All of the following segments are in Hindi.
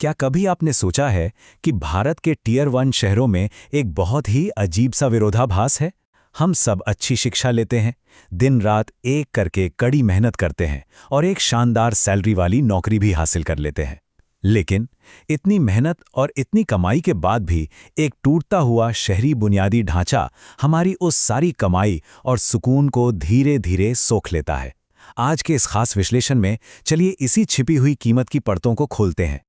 क्या कभी आपने सोचा है कि भारत के टियर 1 शहरों में एक बहुत ही अजीब सा विरोधाभास है? हम सब अच्छी शिक्षा लेते हैं, दिन रात एक करके कड़ी मेहनत करते हैं और एक शानदार सैलरी वाली नौकरी भी हासिल कर लेते हैं। लेकिन इतनी मेहनत और इतनी कमाई के बाद भी एक टूटता हुआ शहरी बुनियादी ढांचा हमारी उस सारी कमाई और सुकून को धीरे धीरे सोख लेता है। आज के इस खास विश्लेषण में चलिए इसी छिपी हुई कीमत की परतों को खोलते हैं।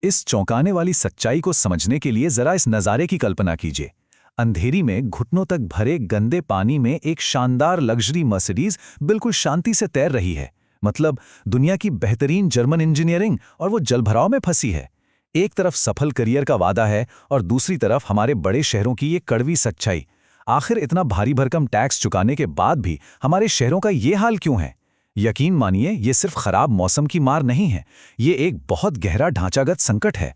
इस चौंकाने वाली सच्चाई को समझने के लिए जरा इस नज़ारे की कल्पना कीजिए। अंधेरी में घुटनों तक भरे गंदे पानी में एक शानदार लग्जरी मर्सिडीज बिल्कुल शांति से तैर रही है। मतलब दुनिया की बेहतरीन जर्मन इंजीनियरिंग, और वो जलभराव में फंसी है। एक तरफ सफल करियर का वादा है और दूसरी तरफ हमारे बड़े शहरों की ये कड़वी सच्चाई। आखिर इतना भारी भरकम टैक्स चुकाने के बाद भी हमारे शहरों का ये हाल क्यों है? यकीन मानिए, ये सिर्फ खराब मौसम की मार नहीं है, ये एक बहुत गहरा ढांचागत संकट है।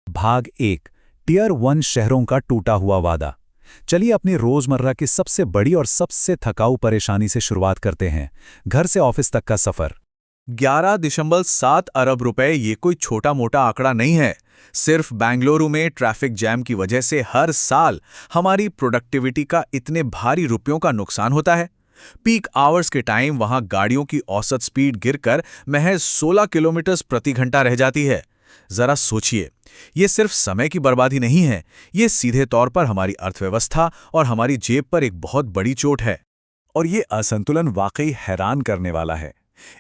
भाग 1, टियर 1 शहरों का टूटा हुआ वादा। चलिए अपनी रोजमर्रा की सबसे बड़ी और सबसे थकाऊ परेशानी से शुरुआत करते हैं, घर से ऑफिस तक का सफर। 11.7 अरब रुपए ये कोई छोटा मोटा आंकड़ा नहीं है। सिर्फ बेंगलुरु में ट्रैफिक जैम की वजह से हर साल हमारी प्रोडक्टिविटी का इतने भारी रुपयों का नुकसान होता है। पीक आवर्स के टाइम वहां गाड़ियों की औसत स्पीड गिरकर महज 16 किलोमीटर प्रति घंटा रह जाती है। जरा सोचिए, ये सिर्फ समय की बर्बादी नहीं है, ये सीधे तौर पर हमारी अर्थव्यवस्था और हमारी जेब पर एक बहुत बड़ी चोट है। और ये असंतुलन वाकई हैरान करने वाला है।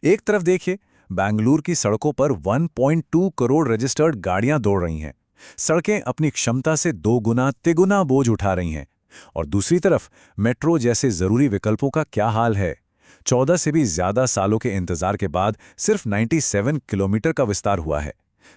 एक तरफ देखिए, बेंगलुरु की सड़कों पर 1.2 करोड़ रजिस्टर्ड गाड़ियां दौड़ रही हैं। सड़कें अपनी क्षमता से 2 गुना तिगुना बोझ उठा रही हैं। और दूसरी तरफ मेट्रो जैसे जरूरी विकल्पों का क्या हाल है? 14 से भी ज्यादा सालों के इंतजार के बाद सिर्फ 97 किलोमीटर का विस्तार हुआ है।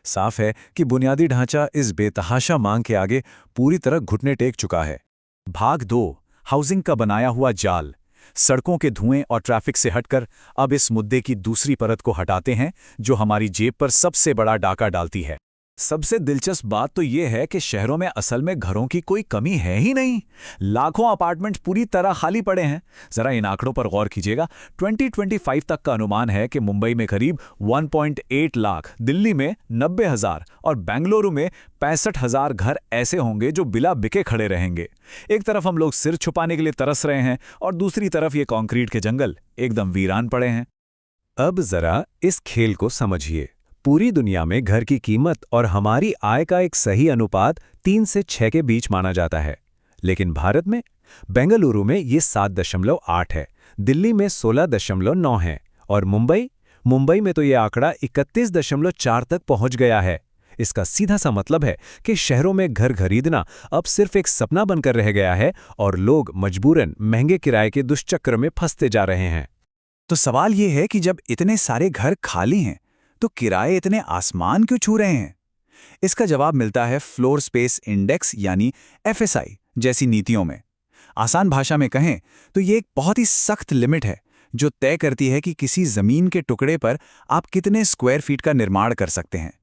साफ है कि बुनियादी ढांचा इस बेतहाशा मांग के आगे पूरी तरह घुटने टेक चुका है। भाग 2, हाउसिंग का बनाया हुआ जाल। सड़कों के धुएं और ट्रैफिक से हटकर अब इस मुद्दे की दूसरी परत को हटाते हैं, जो हमारी जेब पर सबसे बड़ा डाका डालती है। सबसे दिलचस्प बात तो यह है कि शहरों में असल में घरों की कोई कमी है ही नहीं। लाखों अपार्टमेंट्स पूरी तरह खाली पड़े हैं। जरा इन आंकड़ों पर गौर कीजिएगा। 2025 तक का अनुमान है कि मुंबई में करीब 1.8 लाख, दिल्ली में 90,000 और बेंगलुरु में 65,000 घर ऐसे होंगे जो बिला बिके खड़े रहेंगे। एक तरफ हम लोग सिर छुपाने के लिए तरस रहे हैं और दूसरी तरफ ये कंक्रीट के जंगल एकदम वीरान पड़े हैं। अब जरा इस खेल को समझिए। पूरी दुनिया में घर की कीमत और हमारी आय का एक सही अनुपात 3 से 6 के बीच माना जाता है। लेकिन भारत में बेंगलुरु में ये 7.8 है, दिल्ली में 16.9 है और मुंबई में तो ये आंकड़ा 31.4 तक पहुंच गया है। इसका सीधा सा मतलब है कि शहरों में घर खरीदना अब सिर्फ एक सपना बनकर रह गया है और लोग मजबूरन महंगे किराए के दुष्चक्र में फंसते जा रहे हैं। तो सवाल ये है कि जब इतने सारे घर खाली हैं तो किराए इतने आसमान क्यों छू रहे हैं? इसका जवाब मिलता है फ्लोर स्पेस इंडेक्स यानी एफएसआई जैसी नीतियों में। आसान भाषा में कहें तो ये एक बहुत ही सख्त लिमिट है जो तय करती है कि किसी जमीन के टुकड़े पर आप कितने स्क्वायर फीट का निर्माण कर सकते हैं।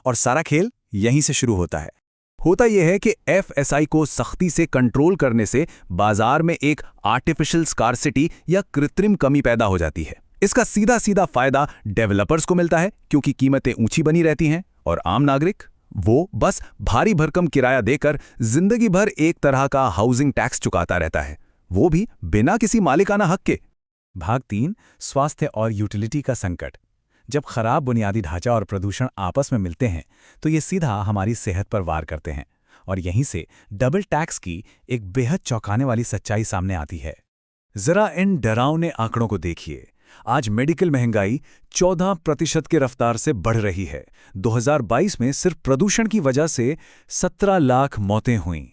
और सारा खेल यहीं से शुरू होता है। होता यह है कि एफएसआई को सख्ती से कंट्रोल करने से बाजार में एक आर्टिफिशियल स्कार्सिटी या कृत्रिम कमी पैदा हो जाती है। इसका सीधा सीधा फायदा डेवलपर्स को मिलता है क्योंकि कीमतें ऊंची बनी रहती हैं, और आम नागरिक वो बस भारी भरकम किराया देकर जिंदगी भर एक तरह का हाउसिंग टैक्स चुकाता रहता है, वो भी बिना किसी मालिकाना हक के। भाग 3, स्वास्थ्य और यूटिलिटी का संकट। जब खराब बुनियादी ढांचा और प्रदूषण आपस में मिलते हैं तो ये सीधा हमारी सेहत पर वार करते हैं, और यहीं से डबल टैक्स की एक बेहद चौंकाने वाली सच्चाई सामने आती है। जरा इन डरावने आंकड़ों को देखिए। आज मेडिकल महंगाई 14% के रफ्तार से बढ़ रही है। 2022 में सिर्फ प्रदूषण की वजह से 17 लाख मौतें हुईं।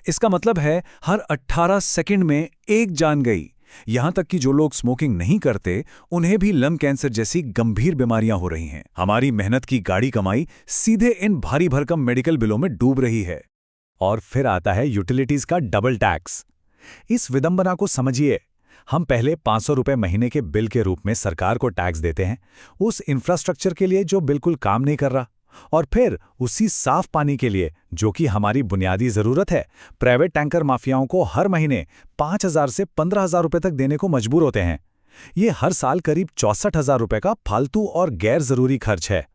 इसका मतलब है हर 18 सेकंड में एक जान गई। यहां तक कि जो लोग स्मोकिंग नहीं करते उन्हें भी लंग कैंसर जैसी गंभीर बीमारियां हो रही हैं। हमारी मेहनत की गाढ़ी कमाई सीधे इन भारी भरकम मेडिकल बिलों में डूब रही है। और फिर आता है यूटिलिटीज का डबल टैक्स। इस विडंबना को समझिए। हम पहले 500 रुपए महीने के बिल के रूप में सरकार को टैक्स देते हैं उस इंफ्रास्ट्रक्चर के लिए जो बिल्कुल काम नहीं कर रहा, और फिर उसी साफ पानी के लिए जो कि हमारी बुनियादी जरूरत है प्राइवेट टैंकर माफियाओं को हर महीने 5,000 से 15,000 रुपए तक देने को मजबूर होते हैं। ये हर साल करीब 64,000 रुपए का फालतू और गैर जरूरी खर्च है।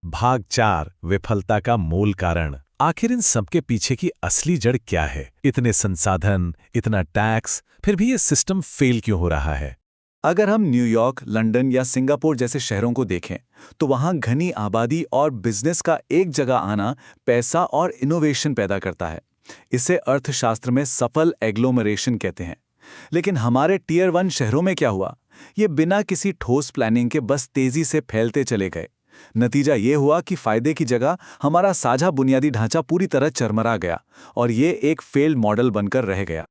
भाग 4 विफलता का मूल कारण। आखिर इन सबके पीछे की असली जड़ क्या है? इतने संसाधन, इतना टैक्स, फिर भी ये सिस्टम फेल क्यों हो रहा है? अगर हम न्यूयॉर्क, लंदन या सिंगापुर जैसे शहरों को देखें, तो वहाँ घनी आबादी और बिजनेस का एक जगह आना पैसा और इनोवेशन पैदा करता है। इसे अर्थशास्त्र में सफल एग्लोमरेशन कहते हैं। लेकिन हमारे टियर 1 शहरों में क्या हुआ? ये बिना किसी ठोस प्लानिंग के बस तेजी से फैलते चले गए। नतीजा ये हुआ कि फायदे की जगह हमारा साझा बुनियादी ढांचा पूरी तरह चरमरा गया और ये एक फेल्ड मॉडल बनकर रह गया।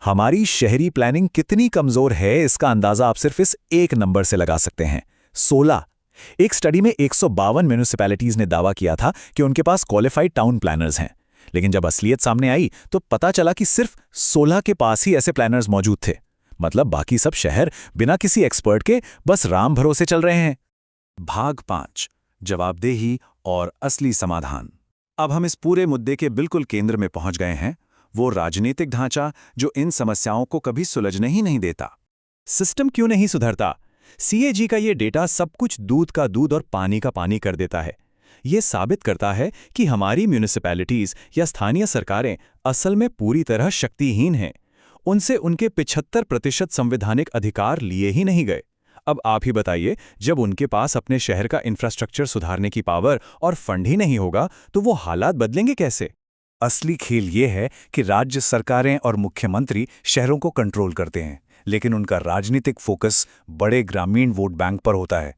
हमारी शहरी प्लानिंग कितनी कमजोर है, इसका अंदाजा आप सिर्फ इस एक नंबर से लगा सकते हैं, 16। एक स्टडी में 152 म्यूनिसिपैलिटीज ने दावा किया था कि उनके पास क्वालिफाइड टाउन प्लानर्स हैं, लेकिन जब असलियत सामने आई तो पता चला कि सिर्फ 16 के पास ही ऐसे प्लानर्स मौजूद थे। मतलब बाकी सब शहर बिना किसी एक्सपर्ट के बस राम भरोसे चल रहे हैं। भाग 5 जवाबदेही और असली समाधान। अब हम इस पूरे मुद्दे के बिल्कुल केंद्र में पहुंच गए हैं, वो राजनीतिक ढांचा जो इन समस्याओं को कभी सुलझने ही नहीं देता। सिस्टम क्यों नहीं सुधरता? सीएजी का ये डेटा सब कुछ दूध का दूध और पानी का पानी कर देता है। ये साबित करता है कि हमारी म्यूनिसिपैलिटीज या स्थानीय सरकारें असल में पूरी तरह शक्तिहीन हैं। उनसे उनके 75% संवैधानिक अधिकार लिए ही नहीं गए। अब आप ही बताइए, जब उनके पास अपने शहर का इंफ्रास्ट्रक्चर सुधारने की पावर और फंड ही नहीं होगा तो वो हालात बदलेंगे कैसे? असली खेल ये है कि राज्य सरकारें और मुख्यमंत्री शहरों को कंट्रोल करते हैं, लेकिन उनका राजनीतिक फोकस बड़े ग्रामीण वोट बैंक पर होता है।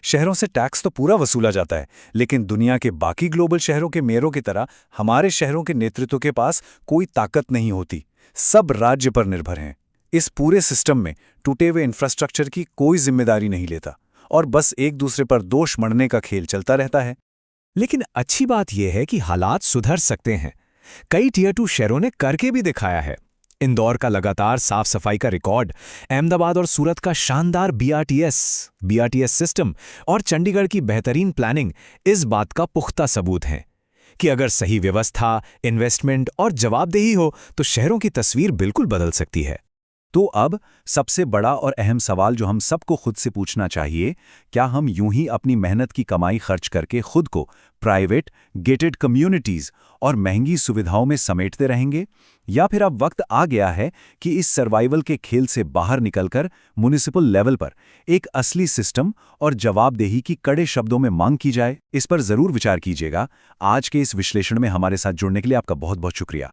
शहरों से टैक्स तो पूरा वसूला जाता है, लेकिन दुनिया के बाकी ग्लोबल शहरों के मेयरों की तरह हमारे शहरों के नेतृत्व के पास कोई ताकत नहीं होती। सब राज्य पर निर्भर हैं। इस पूरे सिस्टम में टूटे हुए इंफ्रास्ट्रक्चर की कोई जिम्मेदारी नहीं लेता और बस एक दूसरे पर दोष मढ़ने का खेल चलता रहता है। लेकिन अच्छी बात यह है कि हालात सुधर सकते हैं। कई टियर 2 शहरों ने करके भी दिखाया है। इंदौर का लगातार साफ सफाई का रिकॉर्ड, अहमदाबाद और सूरत का शानदार बीआरटीएस सिस्टम और चंडीगढ़ की बेहतरीन प्लानिंग इस बात का पुख्ता सबूत हैं कि अगर सही व्यवस्था, इन्वेस्टमेंट और जवाबदेही हो तो शहरों की तस्वीर बिल्कुल बदल सकती है। तो अब सबसे बड़ा और अहम सवाल जो हम सबको खुद से पूछना चाहिए, क्या हम यूं ही अपनी मेहनत की कमाई खर्च करके खुद को प्राइवेट, गेटेड कम्युनिटीज और महंगी सुविधाओं में समेटते रहेंगे, या फिर अब वक्त आ गया है कि इस सर्वाइवल के खेल से बाहर निकलकर म्युनिसिपल लेवल पर एक असली सिस्टम और जवाबदेही की कड़े शब्दों में मांग की जाए? इस पर जरूर विचार कीजिएगा। आज के इस विश्लेषण में हमारे साथ जुड़ने के लिए आपका बहुत बहुत शुक्रिया।